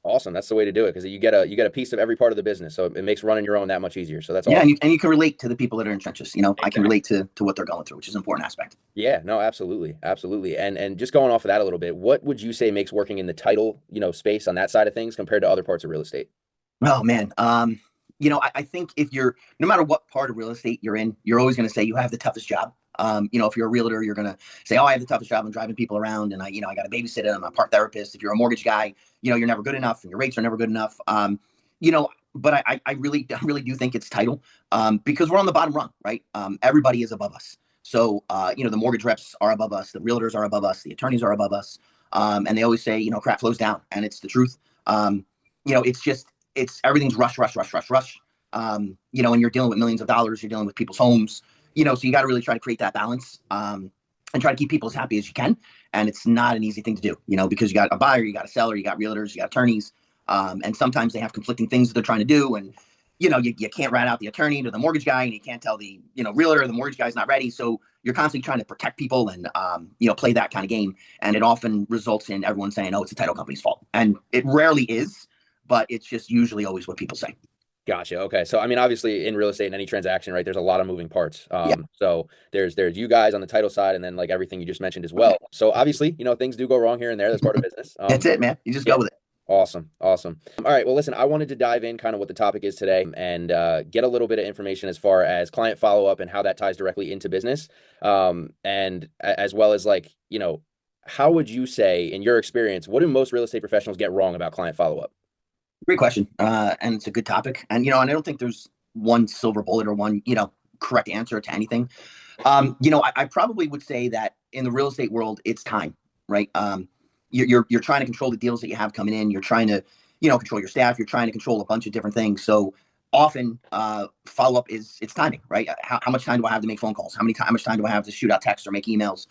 Awesome. That's the way to do it because you get a piece of every part of the business. So it makes running your own that much easier. So that's Yeah, awesome. and you can relate to the people that are in trenches. I can Exactly. relate to what they're going through, which is an important aspect. Yeah, no, absolutely. Absolutely. And just going off of that a little bit, what would you say makes working in the title, space on that side of things compared to other parts of real estate? Oh man, I think if you're no matter what part of real estate you're in, you're always going to say you have the toughest job. If you're a realtor, you're going to say, "Oh, I have the toughest job. I'm driving people around, and I got a babysitter. I'm a part therapist." If you're a mortgage guy, you're never good enough, and your rates are never good enough. But I really do think it's title, because we're on the bottom rung, right? Everybody is above us. So, the mortgage reps are above us, the realtors are above us, the attorneys are above us, and they always say, crap flows down, and it's the truth. It's just it's everything's rush, rush, rush, rush, rush. And you're dealing with millions of dollars, you're dealing with people's homes, so you got to really try to create that balance, and try to keep people as happy as you can. And it's not an easy thing to do, because you got a buyer, you got a seller, you got realtors, you got attorneys, and sometimes they have conflicting things that they're trying to do. And, you can't rat out the attorney to the mortgage guy, and you can't tell the, realtor the mortgage guy's not ready. So you're constantly trying to protect people and, play that kind of game. And it often results in everyone saying, oh, it's the title company's fault. And it rarely is, but it's just usually always what people say. Gotcha. Okay. So I mean, obviously in real estate in any transaction, right, there's a lot of moving parts. Yeah, So there's you guys on the title side and then like everything you just mentioned as well. So obviously, things do go wrong here and there. That's part of business. that's it, man. You just Yeah. go with it. Awesome. Awesome. All right. Well, listen, I wanted to dive in kind of what the topic is today and get a little bit of information as far as client follow up and how that ties directly into business. And as well as like, how would you say in your experience, what do most real estate professionals get wrong about client follow up? Great question. And it's a good topic. And I don't think there's one silver bullet or one, correct answer to anything. I probably would say that in the real estate world, it's time, right? You're trying to control the deals that you have coming in. You're trying to, control your staff. You're trying to control a bunch of different things. So often, follow up is it's timing, right? How much time do I have to make phone calls? How much time do I have to shoot out texts or make emails?